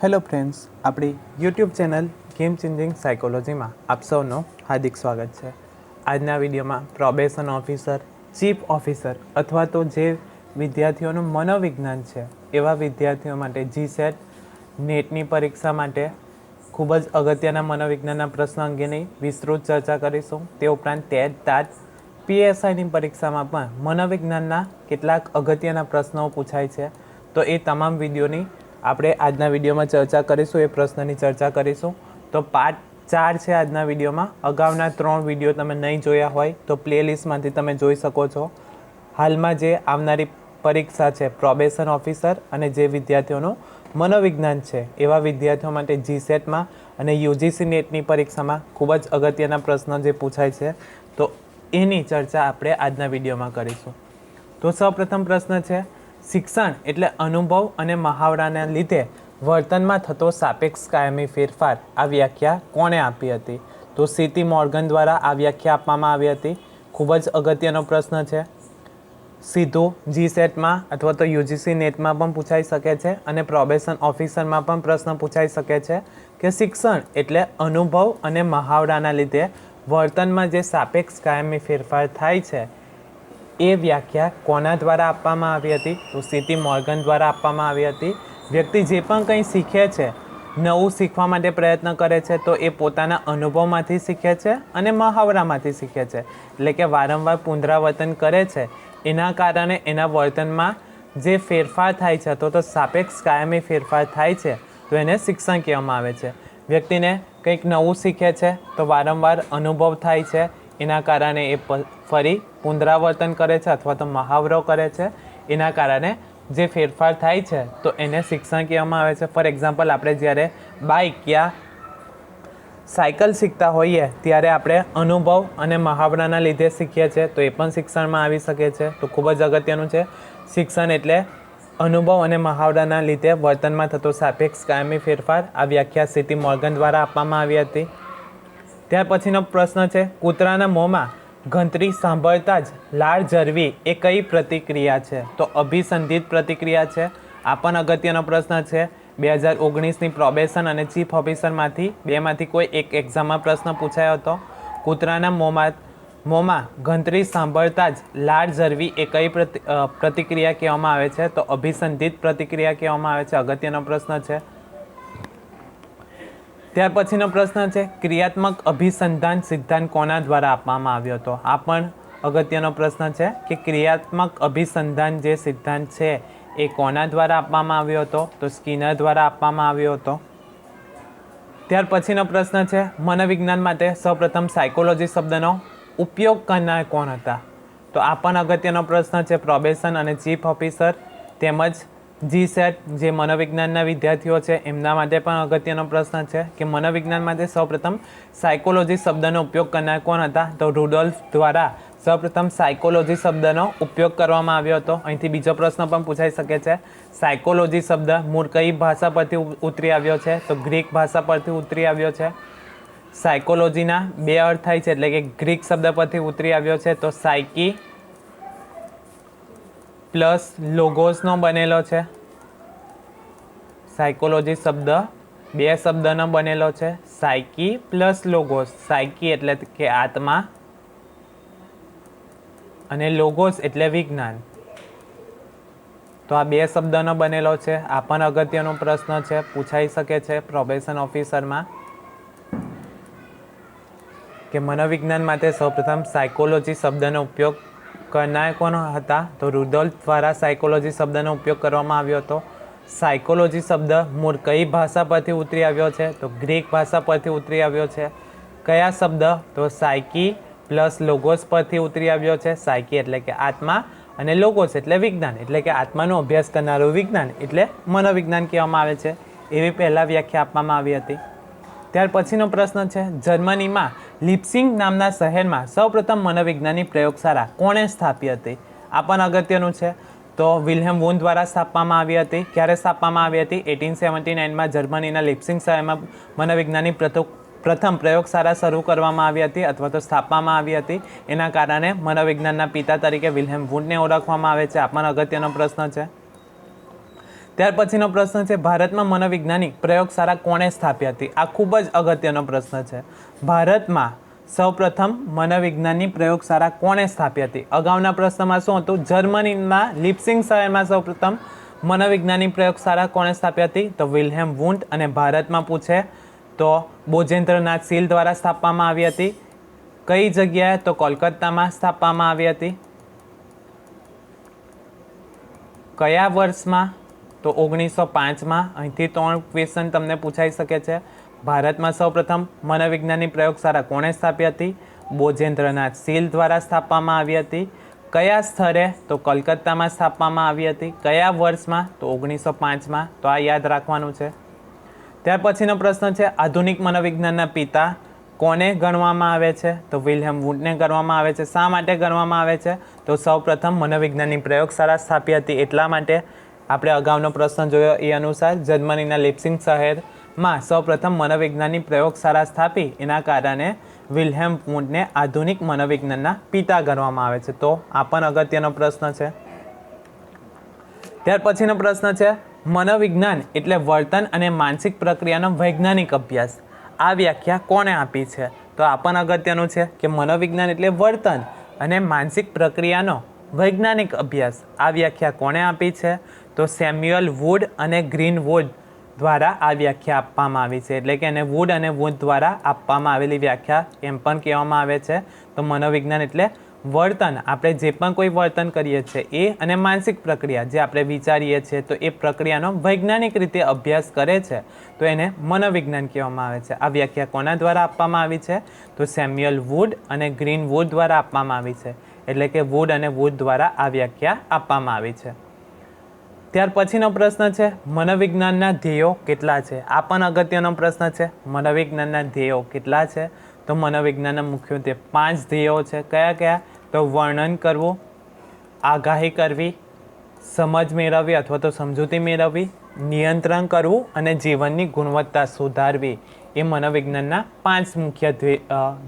Hello friends, આપણી YouTube channel game changing સાયકોલોજીમાં આપ સૌનું હાર્દિક સ્વાગત છે. આજના વિડીયોમાં પ્રોબેશન ઓફિસર, ચીફ ઓફિસર અથવા તો જે વિદ્યાર્થીઓનું મનોવિજ્ઞાન છે એવા વિદ્યાર્થીઓ માટે જીસેટ નેટની પરીક્ષા માટે ખૂબ જ અગત્યના મનોવિજ્ઞાનના પ્રશ્ન અંગેની વિસ્તૃત ચર્ચા કરીશું. તે ઉપરાંત ટેટ, ટાટ, પીએસઆઈની પરીક્ષામાં પણ મનોવિજ્ઞાનના કેટલાક અગત્યના પ્રશ્નો પૂછાય છે. તો એ તમામ વિડીયોની આપણે આજના વિડીયોમાં ચર્ચા કરીશું. એ પ્રશ્નની ચર્ચા કરીશું. તો પાર્ટ 4 છે આજના વિડીયોમાં. અગાઉના 3 વિડીયો તમે નહીં જોયા હોય તો પ્લેલિસ્ટમાંથી તમે જોઈ શકો છો. હાલમાં જે આવનારી પરીક્ષા છે પ્રોબેશન ઓફિસર અને જે વિદ્યાર્થીઓનું મનોવિજ્ઞાન છે એવા વિદ્યાર્થીઓ માટે જીસેટમાં અને યુજીસી નેટની પરીક્ષામાં ખૂબ જ અગત્યના પ્રશ્નો જે પૂછાય છે તો એની ચર્ચા આપણે આજના વિડીયોમાં કરીશું. તો સૌપ્રથમ પ્રશ્ન છે, શિક્ષણ એટલે અનુભવ અને મહાવરાના લીધે વર્તનમાં થતો સાપેક્ષ કાયમી ફેરફાર. આ વ્યાખ્યા કોણે આપી હતી? તો સીટી મોર્ગન દ્વારા આ વ્યાખ્યા આપવામાં આવી હતી. ખૂબ જ અગત્યનો પ્રશ્ન છે. સીધું જીસેટમાં અથવા તો યુજીસી નેટમાં પણ પૂછાઈ શકે છે અને પ્રોબેશન ઓફિસરમાં પણ પ્રશ્ન પૂછાઈ શકે છે કે શિક્ષણ એટલે અનુભવ અને મહાવરાના લીધે વર્તનમાં જે સાપેક્ષ કાયમી ફેરફાર થાય છે એ વ્યાખ્યા કોના દ્વારા આપવામાં આવી હતી? તો સીટી મોર્ગન દ્વારા આપવામાં આવી હતી. વ્યક્તિ જે પણ કંઈ શીખે છે, નવું શીખવા માટે પ્રયત્ન કરે છે તો એ પોતાના અનુભવમાંથી શીખે છે અને મહાવરામાંથી શીખે છે. એટલે કે વારંવાર પુનરાવર્તન કરે છે એના કારણે એના વર્તનમાં જે ફેરફાર થાય છે અથવા તો સાપેક્ષ કાયમી ફેરફાર થાય છે તો એને શિક્ષણ કહેવામાં આવે છે. વ્યક્તિને કંઈક નવું શીખે છે તો વારંવાર અનુભવ થાય છે, એના કારણે એ ફરી પુનરાવર્તન કરે છે અથવા તો મહાવરો કરે છે. એના કારણે જે ફેરફાર થાય છે તો એને શિક્ષણ કહેવામાં આવે છે. ફોર એક્ઝામ્પલ, આપણે જ્યારે બાઇક યા સાયકલ શીખતા હોઈએ ત્યારે આપણે અનુભવ અને મહાવરાના લીધે શીખીએ છીએ તો એ પણ શિક્ષણમાં આવી શકે છે. તો ખૂબ જ અગત્યનું છે. શિક્ષણ એટલે અનુભવ અને મહાવરાના લીધે વર્તનમાં થતો સાપેક્ષ કાયમી ફેરફાર. આ વ્યાખ્યા સીટી મોર્ગન દ્વારા આપવામાં આવી હતી. ત્યાર પછીનો પ્રશ્ન છે, કૂતરાના મોંમાં ઘંટડી સાંભળતા જ લાળ ઝરવી એ કઈ પ્રતિક્રિયા છે? તો અભિસંધિત પ્રતિક્રિયા છે. આ પણ અગત્યનો પ્રશ્ન છે. 2019ની પ્રોબેશન અને ચીફ ઓફિસરમાંથી બેમાંથી કોઈ એક એક્ઝામમાં પ્રશ્ન પૂછાયો હતો. કૂતરાના મોંમાં ઘંટડી સાંભળતા જ લાળ ઝરવી એ કઈ પ્રતિક્રિયા કહેવામાં આવે છે? તો અભિસંધિત પ્રતિક્રિયા કહેવામાં આવે છે. અગત્યનો પ્રશ્ન છે. ત્યાર પછીનો પ્રશ્ન છે, ક્રિયાત્મક અભિસંધાન સિદ્ધાંત કોના દ્વારા આપવામાં આવ્યો હતો? આ પણ અગત્યનો પ્રશ્ન છે કે ક્રિયાત્મક અભિસંધાન જે સિદ્ધાંત છે એ કોના દ્વારા આપવામાં આવ્યો હતો? તો સ્કિનર દ્વારા આપવામાં આવ્યો હતો. ત્યાર પછીનો પ્રશ્ન છે, મનોવિજ્ઞાન માટે સૌપ્રથમ સાયકોલોજી શબ્દનો ઉપયોગ કરનાર કોણ હતા? તો આ પણ અગત્યનો પ્રશ્ન છે. પ્રોબેશન અને ચીફ ઓફિસર તેમજ જીસેટ જે મનોવિજ્ઞાનના વિદ્યાર્થીઓ છે એમના માટે પણ અગત્યનો પ્રશ્ન છે કે મનોવિજ્ઞાન માટે સૌપ્રથમ સાયકોલોજી શબ્દનો ઉપયોગ કરનાર કોણ હતા? તો રુડોલ્ફ દ્વારા સૌપ્રથમ સાયકોલોજી શબ્દનો ઉપયોગ કરવામાં આવ્યો હતો. અહીંથી બીજો પ્રશ્ન પણ પૂછાઈ શકે છે. સાયકોલોજી શબ્દ મૂળ કઈ ભાષા પરથી ઉતરી આવ્યો છે? તો ગ્રીક ભાષા પરથી ઉતરી આવ્યો છે. સાયકોલોજીના 2 અર્થ થાય છે એટલે કે ગ્રીક શબ્દ પરથી ઉતરી આવ્યો છે. તો સાયકી પ્લસ લોગોસનો બનેલો છે. સાયકોલોજી શબ્દ 2 શબ્દનો બનેલો છે. Psyche plus Logos. સાયકી એટલે કે આત્મા અને લોગોસ એટલે વિજ્ઞાન. તો આ 2 શબ્દનો બનેલો છે. આ પણ અગત્યનો પ્રશ્ન છે, પૂછાઈ શકે છે પ્રોબેશન ઓફિસરમાં કે મનોવિજ્ઞાન માટે સૌપ્રથમ સાયકોલોજી શબ્દનો ઉપયોગ કરનાર કોણ હતા? તો રુડોલ્ફ દ્વારા સાયકોલોજી શબ્દનો ઉપયોગ કરવામાં આવ્યો હતો. સાયકોલોજી શબ્દ મૂળ કઈ ભાષા પરથી ઉતરી આવ્યો છે? તો ગ્રીક ભાષા પરથી ઉતરી આવ્યો છે. કયા શબ્દ? તો સાયકી પ્લસ લોગોસ પરથી ઉતરી આવ્યો છે. સાયકી એટલે કે આત્મા અને લોગોસ એટલે વિજ્ઞાન, એટલે કે આત્માનો અભ્યાસ કરનારું વિજ્ઞાન એટલે મનોવિજ્ઞાન કહેવામાં આવે છે. એવી પહેલાં વ્યાખ્યા આપવામાં આવી હતી. ત્યાર પછીનો પ્રશ્ન છે, જર્મનીમાં લિપ્સિંગ નામના શહેરમાં સૌપ્રથમ મનોવિજ્ઞાનની પ્રયોગશાળા કોણે સ્થાપી હતી? આ પણ અગત્યનું છે. તો વિલ્હેમ વૂન દ્વારા સ્થાપવામાં આવી હતી. ક્યારે સ્થાપવામાં આવી હતી? 1879માં જર્મનીના લિપ્સિંગ શહેરમાં મનોવિજ્ઞાનની પ્રથમ પ્રયોગશાળા શરૂ કરવામાં આવી હતી અથવા તો સ્થાપવામાં આવી હતી. એના કારણે મનોવિજ્ઞાનના પિતા તરીકે વિલ્હેમ વૂનને ઓળખવામાં આવે છે. આ પણ અગત્યનો પ્રશ્ન છે. ત્યાર પછીનો પ્રશ્ન છે, ભારતમાં મનોવૈજ્ઞાનિક પ્રયોગશાળા કોણે સ્થાપી હતી? આ ખૂબ જ અગત્યનો પ્રશ્ન છે. ભારતમાં સૌપ્રથમ મનોવિજ્ઞાનની પ્રયોગશાળા કોણે સ્થાપી હતી? અગાઉના પ્રશ્નમાં શું હતું? જર્મનીના લિપ્સિંગ શહેરમાં સૌપ્રથમ મનોવિજ્ઞાનની પ્રયોગશાળા કોણે સ્થાપી હતી? તો વિલ્હેમ વુન્ડ. અને ભારતમાં પૂછે તો બોજેન્દ્રનાથ સીલ દ્વારા સ્થાપવામાં આવી હતી. કઈ જગ્યાએ? તો કોલકાતામાં સ્થાપવામાં આવી હતી. કયા વર્ષમાં? તો 1905માં. અહીંથી 3 ક્વેશ્ચન તમને પૂછાઈ શકે છે. ભારતમાં સૌપ્રથમ મનોવિજ્ઞાનની પ્રયોગશાળા કોણે સ્થાપી હતી? બોજેન્દ્રનાથ સીલ દ્વારા સ્થાપવામાં આવી હતી. કયા સ્થળે? તો કોલકાતામાં સ્થાપવામાં આવી હતી. કયા વર્ષમાં? તો 1905માં. તો આ યાદ રાખવાનું છે. ત્યાર પછીનો પ્રશ્ન છે, આધુનિક મનોવિજ્ઞાનના પિતા કોને ગણવામાં આવે છે? તો વિલ્હેમ વુન્ડને ગણવામાં આવે છે. શા માટે ગણવામાં આવે છે? તો સૌપ્રથમ મનોવિજ્ઞાનની પ્રયોગશાળા સ્થાપી હતી એટલા માટે. આપણે અગાઉનો પ્રશ્ન જોયો એ અનુસાર જર્મનીના લિપ્સિંગ શહેરમાં સૌપ્રથમ મનોવિજ્ઞાનની પ્રયોગશાળા સ્થાપી, એના કારણે વિલ્હેમ વુન્ડને આધુનિક મનોવિજ્ઞાનના પિતા ગણવામાં આવે છે. તો આ પણ અગત્યનો પ્રશ્ન છે. ત્યાર પછીનો પ્રશ્ન છે, મનોવિજ્ઞાન એટલે વર્તન અને માનસિક પ્રક્રિયાનો વૈજ્ઞાનિક અભ્યાસ. આ વ્યાખ્યા કોણે આપી છે? તો આ પણ અગત્યનું છે કે મનોવિજ્ઞાન એટલે વર્તન અને માનસિક પ્રક્રિયાનો વૈજ્ઞાનિક અભ્યાસ. આ વ્યાખ્યા કોણે આપી છે? તો સેમ્યુઅલ વુડ અને ગ્રીનવુડ દ્વારા આ વ્યાખ્યા આપવામાં આવી છે. એટલે કે એને વુડ અને વુડ દ્વારા આપવામાં આવેલી વ્યાખ્યા એમ પણ કહેવામાં આવે છે. તો મનોવિજ્ઞાન એટલે વર્તન, આપણે જે પણ કોઈ વર્તન કરીએ છીએ એ અને માનસિક પ્રક્રિયા જે આપણે વિચારીએ છીએ તો એ પ્રક્રિયાનો વૈજ્ઞાનિક રીતે અભ્યાસ કરે છે તો એને મનોવિજ્ઞાન કહેવામાં આવે છે. આ વ્યાખ્યા કોના દ્વારા આપવામાં આવી છે? તો સેમ્યુઅલ વુડ અને ગ્રીનવુડ દ્વારા આપવામાં આવી છે. એટલે કે વુડ અને વુડ દ્વારા આ વ્યાખ્યા આપવામાં આવી છે. ત્યાર પછીનો પ્રશ્ન છે, મનોવિજ્ઞાનના ધ્યેયો કેટલા છે? આ પણ અગત્યનો પ્રશ્ન છે. મનોવિજ્ઞાનના ધ્યેયો કેટલા છે? તો મનોવિજ્ઞાનના મુખ્યત્વે 5 ધ્યેયો છે. કયા કયા? તો વર્ણન કરવું, આગાહી કરવી, સમજ મેળવવી અથવા તો સમજૂતી મેળવવી, નિયંત્રણ કરવું અને જીવનની ગુણવત્તા સુધારવી. એ મનોવિજ્ઞાનના 5 મુખ્ય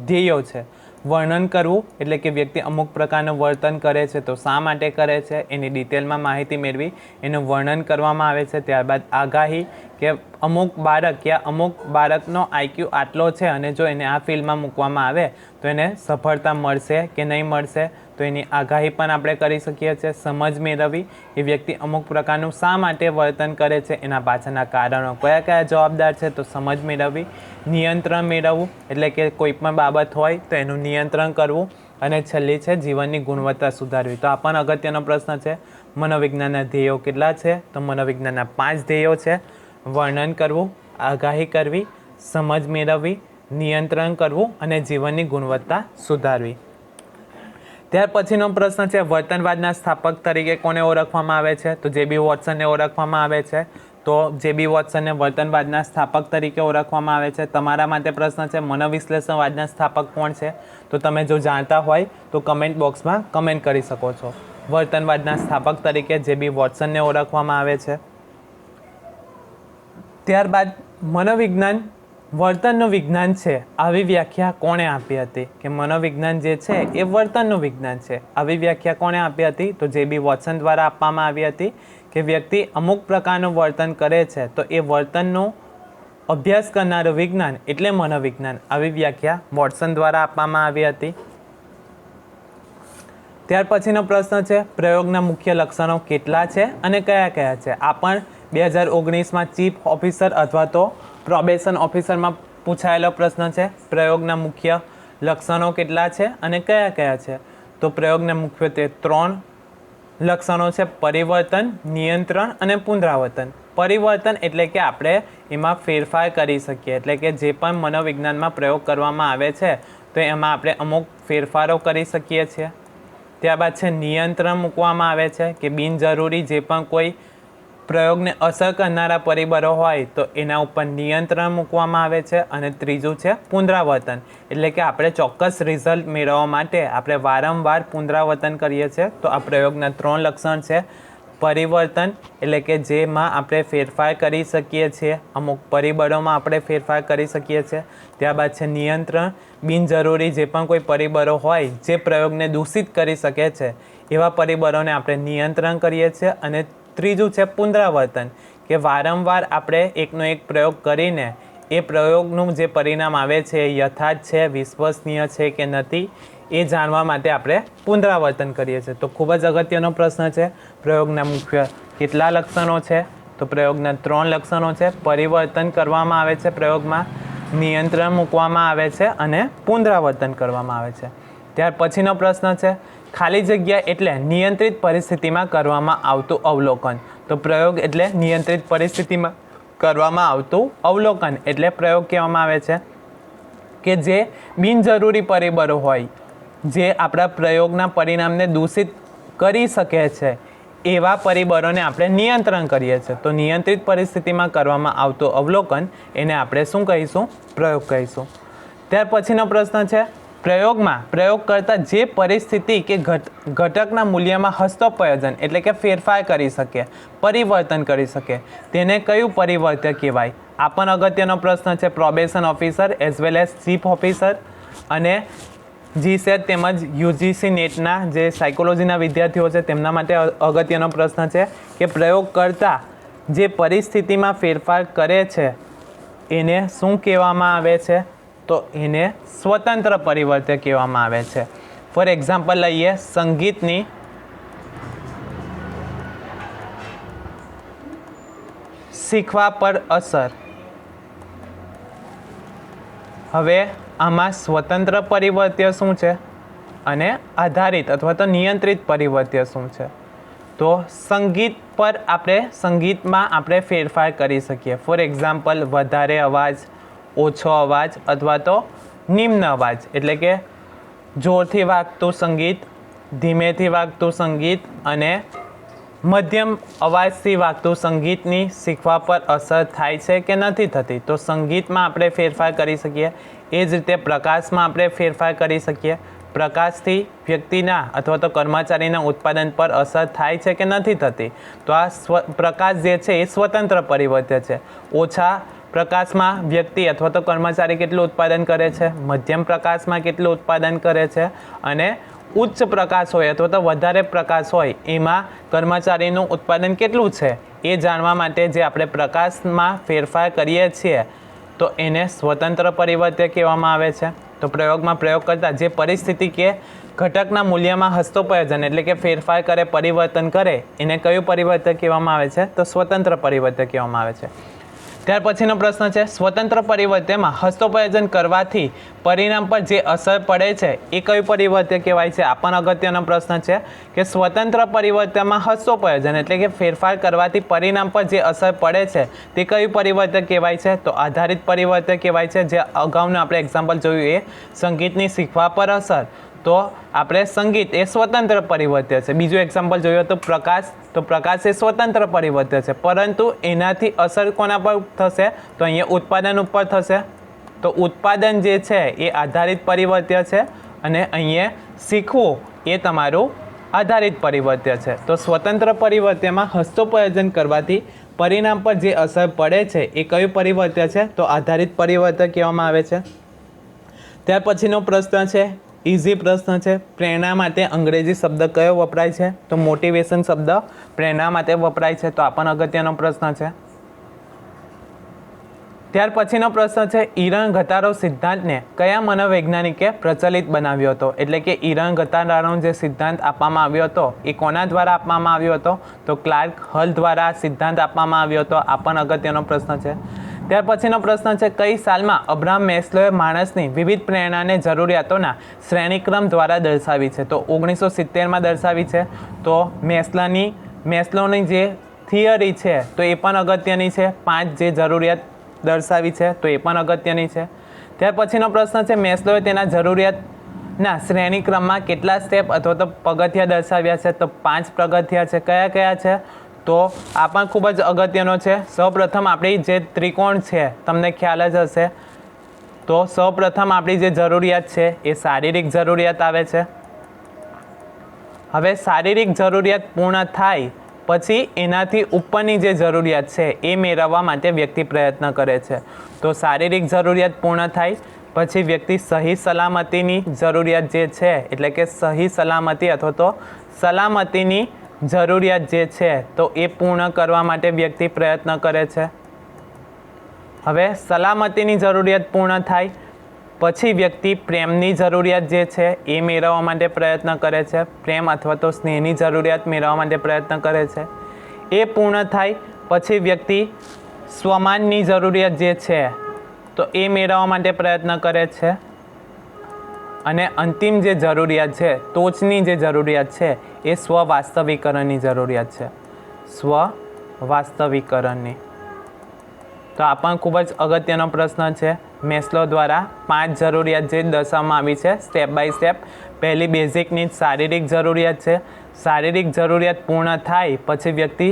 ધ્યેયો છે. વર્ણન કરવું એટલે કે વ્યક્તિ અમુક પ્રકારનું વર્તન કરે છે તો શા માટે કરે છે એની ડિટેલમાં માહિતી મેળવી એનું વર્ણન કરવામાં આવે છે. ત્યારબાદ આગાહી કે અમુક બાળક યા અમુક બાળકનો આઈક્યુ આટલો છે અને જો એને આ ફિલ્ડમાં મૂકવામાં આવે તો એને સફળતા મળશે કે નહીં મળશે, તો એની આગાહી પણ આપણે કરી શકીએ છીએ. સમજ મેળવવી, એ વ્યક્તિ અમુક પ્રકારનું શા માટે વર્તન કરે છે એના પાછળના કારણો કયા કયા જવાબદાર છે તો સમજ મેળવવી. નિયંત્રણ મેળવવું એટલે કે કોઈ પણ બાબત હોય તો એનું નિયંત્રણ કરવું. અને છેલ્લી છે જીવનની ગુણવત્તા સુધારવી. તો આ પણ અગત્યનો પ્રશ્ન છે. મનોવિજ્ઞાનના ધ્યેયો કેટલા છે? તો મનોવિજ્ઞાનના 5 ધ્યેયો છે. વર્ણન કરવું, આગાહી કરવી, સમજ મેળવવી, નિયંત્રણ કરવું અને જીવનની ગુણવત્તા સુધારવી. ત્યાર પછીનો પ્રશ્ન છે, વર્તનવાદના સ્થાપક તરીકે કોને ઓળખવામાં આવે છે? તો જે.બી. વોટસનને ઓળખવામાં આવે છે. તો જે.બી. વોટસનને વર્તનવાદના સ્થાપક તરીકે ઓળખવામાં આવે છે. તમારા માટે પ્રશ્ન છે, મનોવિશ્લેષણવાદના સ્થાપક કોણ છે? તો તમે જો જાણતા હોય તો કમેન્ટ બોક્સમાં કમેન્ટ કરી શકો છો. વર્તનવાદના સ્થાપક તરીકે જે.બી. વોટસનને ઓળખવામાં આવે છે. ત્યારબાદ મનોવિજ્ઞાન વર્તનનું વિજ્ઞાન છે આવી વ્યાખ્યા કોણે આપી હતી? કે મનોવિજ્ઞાન જે છે એ વર્તનનું વિજ્ઞાન છે. આવી વ્યાખ્યા કોણે આપી હતી? તો જે.બી. વોટસન દ્વારા આપવામાં આવી હતી કે વ્યક્તિ અમુક પ્રકારનું વર્તન કરે છે તો એ વર્તનનું અભ્યાસ કરનારું વિજ્ઞાન એટલે મનોવિજ્ઞાન. આવી વ્યાખ્યા વોટસન દ્વારા આપવામાં આવી હતી. ત્યાર પછીનો પ્રશ્ન છે, પ્રયોગના મુખ્ય લક્ષણો કેટલા છે અને કયા કયા છે? આ પણ 2019માં ચીફ ઓફિસર અથવા તો પ્રોબેશન ઓફિસરમાં પૂછાયેલો પ્રશ્ન છે. પ્રયોગના મુખ્ય લક્ષણો કેટલા છે અને કયા કયા છે? તો પ્રયોગના મુખ્યત્વે 3 લક્ષણો છે, પરિવર્તન, નિયંત્રણ અને પુનરાવર્તન. પરિવર્તન એટલે કે આપણે એમાં ફેરફાર કરી શકીએ, એટલે કે જે પણ મનોવિજ્ઞાનમાં પ્રયોગ કરવામાં આવે છે તો એમાં આપણે અમુક ફેરફારો કરી શકીએ છીએ. ત્યારબાદ છે નિયંત્રણ મૂકવામાં આવે છે કે બિનજરૂરી જે પણ કોઈ પ્રયોગને અસર કરનારા પરિબળો હોય તો એના ઉપર નિયંત્રણ મૂકવામાં આવે છે. અને ત્રીજું છે પુનરાવર્તન, એટલે કે આપણે ચોક્કસ રિઝલ્ટ મેળવવા માટે આપણે વારંવાર પુનરાવર્તન કરીએ છીએ. તો આ પ્રયોગના 3 લક્ષણ છે. પરિવર્તન એટલે કે જેમાં આપણે ફેરફાર કરી શકીએ છીએ, અમુક પરિબળોમાં આપણે ફેરફાર કરી શકીએ છીએ. ત્યારબાદ છે નિયંત્રણ, બિનજરૂરી જે પણ કોઈ પરિબળો હોય જે પ્રયોગને દૂષિત કરી શકે છે એવા પરિબળોને આપણે નિયંત્રણ કરીએ છીએ. અને ત્રીજું છે પુનરાવર્તન, કે વારંવાર આપણે એકનો એક પ્રયોગ કરીને એ પ્રયોગનું જે પરિણામ આવે છે એ યથાર્થ છે, વિશ્વસનીય છે કે નથી એ જાણવા માટે આપણે પુનરાવર્તન કરીએ છીએ. તો ખૂબ જ અગત્યનો પ્રશ્ન છે. પ્રયોગના મુખ્ય કેટલા લક્ષણો છે? તો પ્રયોગના 3 લક્ષણો છે. પરિવર્તન કરવામાં આવે છે પ્રયોગમાં, નિયંત્રણ મૂકવામાં આવે છે અને પુનરાવર્તન કરવામાં આવે છે. ત્યાર પછીનો પ્રશ્ન છે ખાલી જગ્યા એટલે નિયંત્રિત પરિસ્થિતિમાં કરવામાં આવતું અવલોકન. તો પ્રયોગ એટલે નિયંત્રિત પરિસ્થિતિમાં કરવામાં આવતું અવલોકન એટલે પ્રયોગ કહેવામાં આવે છે કે જે બિનજરૂરી પરિબળો હોય, જે આપણા પ્રયોગના પરિણામને દૂષિત કરી શકે છે, એવા પરિબળોને આપણે નિયંત્રણ કરીએ છીએ. તો નિયંત્રિત પરિસ્થિતિમાં કરવામાં આવતું અવલોકન એને આપણે શું કહીશું? પ્રયોગ કહીશું. ત્યાર પછીનો પ્રશ્ન છે પ્રયોગમાં પ્રયોગ કરતા જે પરિસ્થિતિ કે ઘટકના મૂલ્યમાં હસ્તોપયોજન એટલે કે ફેરફાર કરી શકે, પરિવર્તન કરી શકે, તેને કયું પરિવર્તન કહેવાય? આ પણ અગત્યનો પ્રશ્ન છે. Probation officer as well as chief officer અને જીસેટ તેમજ યુજીસી નેટના જે સાયકોલોજીના વિદ્યાર્થીઓ છે તેમના માટે અગત્યનો પ્રશ્ન છે કે પ્રયોગ કરતા જે પરિસ્થિતિમાં ફેરફાર કરે છે એને શું કહેવામાં આવે છે? તો એને સ્વતંત્ર પરિવર્તન કહેવામાં આવે છે. ફોર એક્ઝામ્પલ લઈએ સંગીતની શીખવા પર અસર. હવે આમાં સ્વતંત્ર પરિવર્તન શું છે અને આધારિત અથવા તો નિયંત્રિત પરિવર્તન શું છે? તો સંગીતમાં આપણે ફેરફાર કરી શકીએ. ફોર એક્ઝામ્પલ વધારે અવાજ, ઓછો અવાજ અથવા તો નિમ્ન અવાજ એટલે કે જોરથી વાગતું સંગીત, ધીમેથી વાગતું સંગીત અને મધ્યમ અવાજથી વાગતું સંગીતની શીખવા પર અસર થાય છે કે નથી થતી? તો સંગીતમાં આપણે ફેરફાર કરી શકીએ. એ જ રીતે પ્રકાશમાં આપણે ફેરફાર કરી શકીએ. પ્રકાશથી વ્યક્તિના અથવા તો કર્મચારીના ઉત્પાદન પર અસર થાય છે કે નથી થતી? તો આ પ્રકાશ જે છે એ સ્વતંત્ર પરિવર્તન છે. ઓછા પ્રકાશમાં વ્યક્તિ અથવા તો કર્મચારી કેટલું ઉત્પાદન કરે છે, મધ્યમ પ્રકાશમાં કેટલું ઉત્પાદન કરે છે અને ઉચ્ચ પ્રકાશ હોય અથવા તો વધારે પ્રકાશ હોય એમાં કર્મચારીનું ઉત્પાદન કેટલું છે એ જાણવા માટે જે આપણે પ્રકાશમાં ફેરફાર કરીએ છીએ તો એને સ્વતંત્ર પરિવર્તન કહેવામાં આવે છે. તો પ્રયોગમાં પ્રયોગ કરતા જે પરિસ્થિતિ કે ઘટકના મૂલ્યમાં હસ્તોપયોજન એટલે કે ફેરફાર કરે, પરિવર્તન કરે એને કયું પરિવર્તન કહેવામાં આવે છે? તો સ્વતંત્ર પરિવર્તન કહેવામાં આવે છે. ત્યાર પછીનો પ્રશ્ન છે સ્વતંત્ર પરિવર્તનમાં હસ્તોપયોજન કરવાથી પરિણામ પર જે અસર પડે છે એ કયું પરિવર્તન કહેવાય છે? આ પણ અગત્યનો પ્રશ્ન છે કે સ્વતંત્ર પરિવર્તનમાં હસ્તોપયોજન એટલે કે ફેરફાર કરવાથી પરિણામ પર જે અસર પડે છે તે કયું પરિવર્તન કહેવાય છે? તો આધારિત પરિવર્તન કહેવાય છે. જે અગાઉનું આપણે એક્ઝામ્પલ જોયું એ સંગીતની શીખવા પર અસર, તો આપણે સંગીત એ સ્વતંત્ર પરિવર્તન છે. બીજું એક્ઝામ્પલ જોયું તો પ્રકાશ એ સ્વતંત્ર પરિવર્તન છે, પરંતુ એનાથી અસર કોના પર થશે? તો અહીંયા ઉત્પાદન ઉપર થશે. તો ઉત્પાદન જે છે એ આધારિત પરિવર્તન છે અને અહીંયા શીખવું એ તમારું આધારિત પરિવર્તન છે. તો સ્વતંત્ર પરિવર્તનમાં હસ્તોપયોજન કરવાથી પરિણામ પર જે અસર પડે છે એ કયું પરિવર્તન છે? તો આધારિત પરિવર્તન કહેવામાં આવે છે. ત્યાર પછીનો પ્રશ્ન છે ઇઝી પ્રશ્ન છે. પ્રેરણા માટે અંગ્રેજી શબ્દ કયો વપરાય છે? તો મોટિવેશન શબ્દ પ્રેરણા માટે વપરાય છે. તો આ પણ અગત્યનો પ્રશ્ન છે. ત્યાર પછીનો પ્રશ્ન છે ઈરણ ઘટાડો સિદ્ધાંતને કયા મનોવૈજ્ઞાનિકે પ્રચલિત બનાવ્યો હતો? એટલે કે ઈરણ ઘટાડાનો જે સિદ્ધાંત આપવામાં આવ્યો હતો એ કોના દ્વારા આપવામાં આવ્યો હતો? તો ક્લાર્ક હલ દ્વારા આ સિદ્ધાંત આપવામાં આવ્યો હતો. આ પણ અગત્યનો પ્રશ્ન છે. ત્યાર પછીનો પ્રશ્ન છે કઈ સાલમાં અબ્રાહમ મેસ્લોએ માણસની વિવિધ પ્રેરણાને જરૂરિયાતોના શ્રેણીક્રમ દ્વારા દર્શાવી છે? તો 1970માં દર્શાવી છે. તો મેસ્લોની જે થિયરી છે તો એ પણ અગત્યની છે. 5 જે જરૂરિયાત દર્શાવી છે તો એ પણ અગત્યની છે. ત્યાર પછીનો પ્રશ્ન છે મેસ્લોએ તેના જરૂરિયાતના શ્રેણીક્રમમાં કેટલા સ્ટેપ અથવા તો પગથિયા દર્શાવ્યા છે? તો 5 પગથિયા છે. કયા કયા છે? તો આ પણ ખૂબ જ અગત્યનો છે. સૌપ્રથમ આપણી જે ત્રિકોણ છે તમને ખ્યાલ જ હશે. તો સૌપ્રથમ આપણી જે જરૂરિયાત છે એ શારીરિક જરૂરિયાત આવે છે. હવે શારીરિક જરૂરિયાત પૂર્ણ થાય પછી એનાથી ઉપરની જે જરૂરિયાત છે એ મેળવવા માટે વ્યક્તિ પ્રયત્ન કરે છે. તો શારીરિક જરૂરિયાત પૂર્ણ થાય પછી વ્યક્તિ સહી સલામતીની જરૂરિયાત જે છે એટલે કે સહી સલામતી અથવા તો સલામતીની જરૂરિયાત જે છે તો એ પૂર્ણ કરવા માટે વ્યક્તિ પ્રયત્ન કરે છે. હવે સલામતીની જરૂરિયાત પૂર્ણ થાય પછી વ્યક્તિ પ્રેમની જરૂરિયાત જે છે એ મેળવવા માટે પ્રયત્ન કરે છે. પ્રેમ અથવા તો સ્નેહની જરૂરિયાત મેળવવા માટે પ્રયત્ન કરે છે. એ પૂર્ણ થાય પછી વ્યક્તિ સ્વમાનની જરૂરિયાત જે છે તો એ મેળવવા માટે પ્રયત્ન કરે છે. અને અંતિમ જે જરૂરિયાત છે, ટોચની જે જરૂરિયાત છે એ સ્વવાસ્તવિકરણની જરૂરિયાત છે. સ્વવાસ્તવિકરણની. તો આ પણ ખૂબ જ અગત્યનો પ્રશ્ન છે. મેસ્લો દ્વારા 5 જરૂરિયાત જે દર્શાવવામાં આવી છે સ્ટેપ બાય સ્ટેપ. પહેલી બેઝિક નીડ શારીરિક જરૂરિયાત છે. શારીરિક જરૂરિયાત પૂર્ણ થાય પછી વ્યક્તિ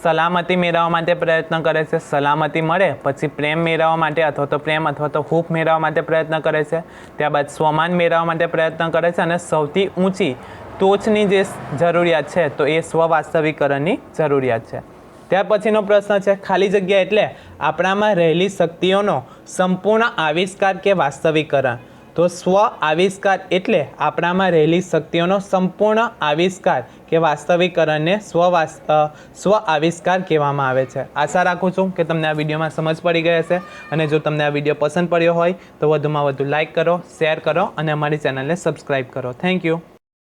સલામતી મેળવવા માટે પ્રયત્ન કરે છે. સલામતી મળે પછી પ્રેમ મેળવવા માટે અથવા તો પ્રેમ અથવા તો હૂંફ મેળવવા માટે પ્રયત્ન કરે છે. ત્યારબાદ સ્વમાન મેળવવા માટે પ્રયત્ન કરે છે. અને સૌથી ઊંચી ટોચની જે જરૂરિયાત છે તો એ સ્વવાસ્તવિકરણની જરૂરિયાત છે. ત્યાર પછીનો પ્રશ્ન છે ખાલી જગ્યા એટલે આપણામાં રહેલી શક્તિઓનો સંપૂર્ણ આવિષ્કાર કે વાસ્તવિકરણ. તો સ્વ આવિષ્કાર એટલે આપણામાં રહેલી શક્તિઓનો સંપૂર્ણ આવિષ્કાર કે વાસ્તવિકરણને સ્વ આવિષ્કાર કહેવામાં આવે છે. આશા રાખું છું કે તમને આ વિડીયોમાં સમજ પડી ગઈ હશે. અને જો તમને આ વિડીયો પસંદ પડ્યો હોય તો વધુમાં વધુ લાઇક કરો, શેર કરો અને અમારી ચેનલને સબસ્ક્રાઈબ કરો. Thank you.